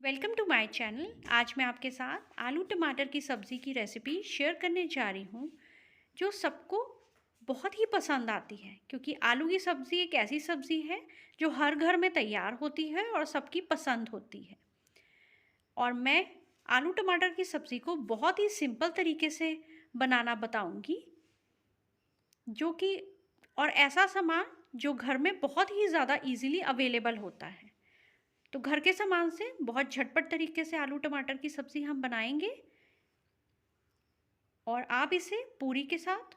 Welcome to my channel. आज मैं आपके साथ आलू टमाटर की सब्ज़ी की रेसिपी शेयर करने जा रही हूँ जो सबको बहुत ही पसंद आती है, क्योंकि आलू की सब्ज़ी एक ऐसी सब्ज़ी है जो हर घर में तैयार होती है और सबकी पसंद होती है। और मैं आलू टमाटर की सब्ज़ी को बहुत ही सिंपल तरीके से बनाना बताऊँगी, जो कि और ऐसा सामान जो घर में बहुत ही ज़्यादा इजीली अवेलेबल होता है। तो घर के सामान से बहुत झटपट तरीके से आलू टमाटर की सब्ज़ी हम बनाएंगे और आप इसे पूरी के साथ,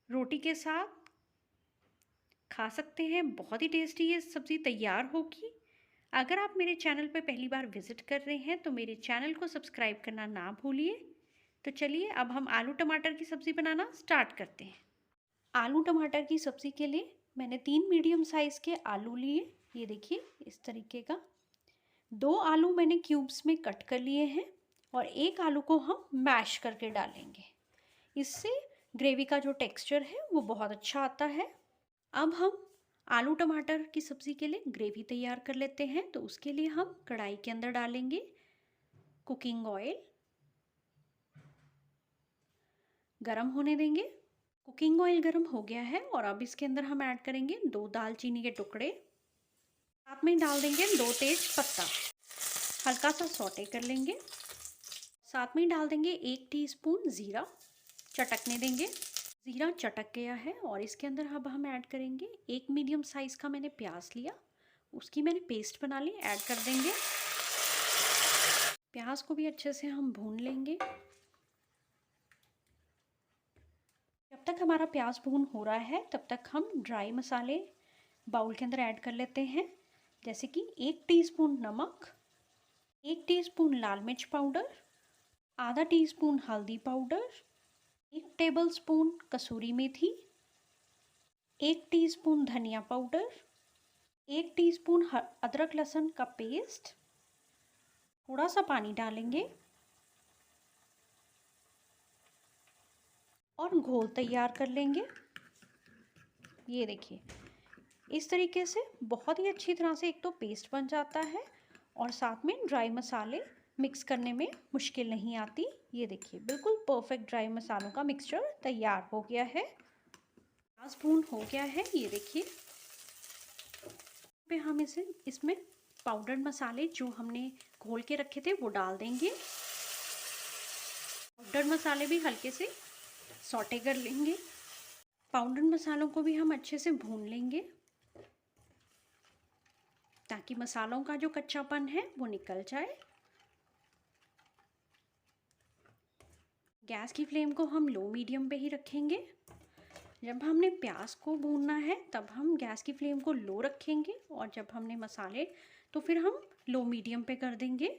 रोटी के साथ खा सकते हैं। बहुत ही टेस्टी ये सब्ज़ी तैयार होगी। अगर आप मेरे चैनल पर पहली बार विज़िट कर रहे हैं तो मेरे चैनल को सब्सक्राइब करना ना भूलिए। तो चलिए अब हम आलू टमाटर की सब्ज़ी बनाना स्टार्ट करते हैं। आलू टमाटर की सब्ज़ी के लिए मैंने 3 मीडियम साइज़ के आलू लिए। ये देखिए इस तरीके का। 2 आलू मैंने क्यूब्स में कट कर लिए हैं और एक आलू को हम मैश करके डालेंगे। इससे ग्रेवी का जो टेक्सचर है वो बहुत अच्छा आता है। अब हम आलू टमाटर की सब्ज़ी के लिए ग्रेवी तैयार कर लेते हैं। तो उसके लिए हम कढ़ाई के अंदर डालेंगे कुकिंग ऑयल, गरम होने देंगे। कुकिंग ऑयल गरम हो गया है और अब इसके अंदर हम ऐड करेंगे 2 दालचीनी के टुकड़े। साथ में डाल देंगे 2 तेज पत्ता। हल्का सा सौटे कर लेंगे। साथ में डाल देंगे 1 टीस्पून ज़ीरा, चटकने देंगे। ज़ीरा चटक गया है और इसके अंदर अब हम ऐड करेंगे 1 मीडियम साइज़ का मैंने प्याज लिया, उसकी मैंने पेस्ट बना ली, ऐड कर देंगे। प्याज को भी अच्छे से हम भून लेंगे। जब तक हमारा प्याज भून हो रहा है तब तक हम ड्राई मसाले बाउल के अंदर ऐड कर लेते हैं, जैसे कि 1 टीस्पून नमक, 1 टीस्पून लाल मिर्च पाउडर, आधा टीस्पून हल्दी पाउडर, 1 टेबलस्पून कसूरी मेथी, 1 टीस्पून धनिया पाउडर, 1 टीस्पून अदरक लहसुन का पेस्ट। थोड़ा सा पानी डालेंगे और घोल तैयार कर लेंगे। ये देखिए इस तरीके से बहुत ही अच्छी तरह से एक तो पेस्ट बन जाता है और साथ में ड्राई मसाले मिक्स करने में मुश्किल नहीं आती। ये देखिए बिल्कुल परफेक्ट ड्राई मसालों का मिक्सचर तैयार हो गया है। प्याज भून हो गया है। ये देखिए पे हम इसमें पाउडर मसाले जो हमने घोल के रखे थे वो डाल देंगे। पाउडर मसाले भी हल्के से सौटे कर लेंगे। पाउडर मसालों को भी हम अच्छे से भून लेंगे ताकि मसालों का जो कच्चापन है वो निकल जाए। गैस की फ्लेम को हम लो मीडियम पे ही रखेंगे। जब हमने प्याज को भूनना है तब हम गैस की फ्लेम को लो रखेंगे और जब हमने मसाले तो फिर हम लो मीडियम पे कर देंगे।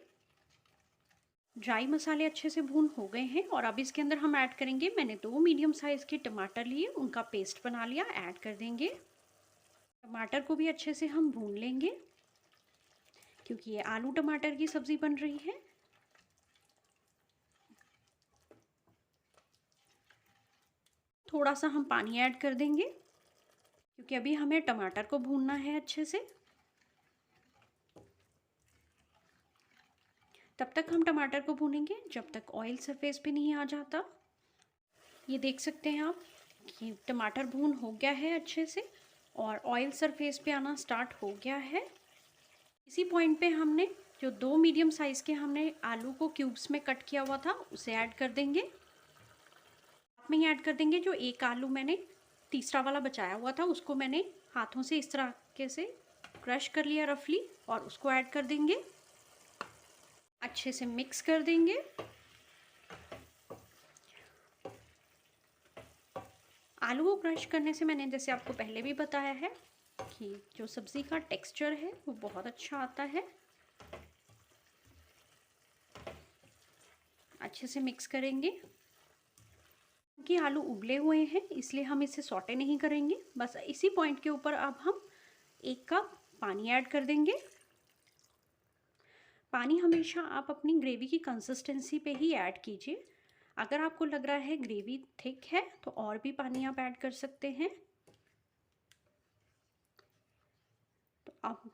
ड्राई मसाले अच्छे से भून हो गए हैं और अब इसके अंदर हम ऐड करेंगे, मैंने 2 मीडियम साइज़ के टमाटर लिए, उनका पेस्ट बना लिया, ऐड कर देंगे। टमाटर को भी अच्छे से हम भून लेंगे क्योंकि ये आलू टमाटर की सब्ज़ी बन रही है। थोड़ा सा हम पानी ऐड कर देंगे क्योंकि अभी हमें टमाटर को भूनना है अच्छे से। तब तक हम टमाटर को भूनेंगे जब तक ऑयल सरफेस पे नहीं आ जाता। ये देख सकते हैं आप कि टमाटर भून हो गया है अच्छे से और ऑयल सरफेस पे आना स्टार्ट हो गया है। इसी पॉइंट पे हमने जो 2 मीडियम साइज़ के हमने आलू को क्यूब्स में कट किया हुआ था उसे ऐड कर देंगे। साथ में ही ऐड कर देंगे जो एक आलू मैंने तीसरा वाला बचाया हुआ था, उसको मैंने हाथों से इस तरीके से क्रश कर लिया रफली और उसको ऐड कर देंगे। अच्छे से मिक्स कर देंगे। आलू को क्रश करने से मैंने जैसे आपको पहले भी बताया है कि जो सब्ज़ी का टेक्सचर है वो बहुत अच्छा आता है। अच्छे से मिक्स करेंगे। क्योंकि आलू उबले हुए हैं इसलिए हम इसे सौटे नहीं करेंगे। बस इसी पॉइंट के ऊपर अब हम 1 कप पानी ऐड कर देंगे। पानी हमेशा आप अपनी ग्रेवी की कंसिस्टेंसी पे ही ऐड कीजिए। अगर आपको लग रहा है ग्रेवी थिक है तो और भी पानी आप ऐड कर सकते हैं। तो अब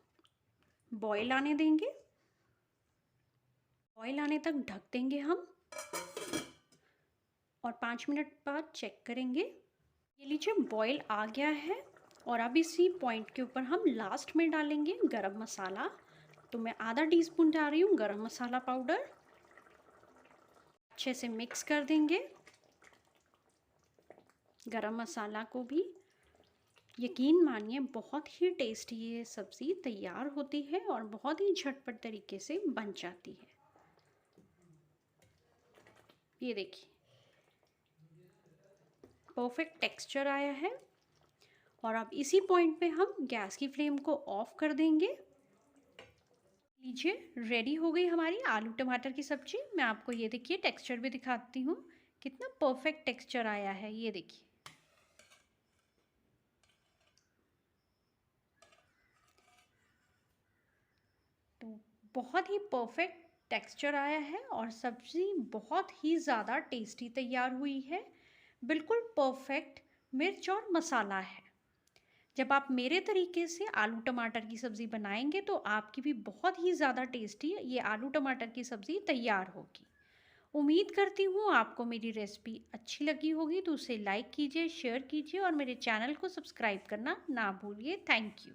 बॉईल आने देंगे। बॉयल आने तक ढक देंगे हम और 5 मिनट बाद चेक करेंगे। ये लीजिए बॉयल आ गया है और अब इसी पॉइंट के ऊपर हम लास्ट में डालेंगे गरम मसाला। तो मैं आधा टीस्पून डाल रही हूँ गरम मसाला पाउडर। अच्छे से मिक्स कर देंगे गरम मसाला को भी। यकीन मानिए बहुत ही टेस्टी ये सब्ज़ी तैयार होती है और बहुत ही झटपट तरीके से बन जाती है। ये देखिए परफेक्ट टेक्सचर आया है और अब इसी पॉइंट पे हम गैस की फ्लेम को ऑफ कर देंगे। लीजिए रेडी हो गई हमारी आलू टमाटर की सब्ज़ी। मैं आपको ये देखिए टेक्सचर भी दिखाती हूँ, कितना परफेक्ट टेक्सचर आया है। ये देखिए तो बहुत ही परफेक्ट टेक्सचर आया है और सब्ज़ी बहुत ही ज़्यादा टेस्टी तैयार हुई है। बिल्कुल परफेक्ट मिर्च और मसाला है। जब आप मेरे तरीके से आलू टमाटर की सब्ज़ी बनाएंगे तो आपकी भी बहुत ही ज़्यादा टेस्टी ये आलू टमाटर की सब्ज़ी तैयार होगी। उम्मीद करती हूँ आपको मेरी रेसिपी अच्छी लगी होगी, तो उसे लाइक कीजिए, शेयर कीजिए और मेरे चैनल को सब्सक्राइब करना ना भूलिए। Thank you.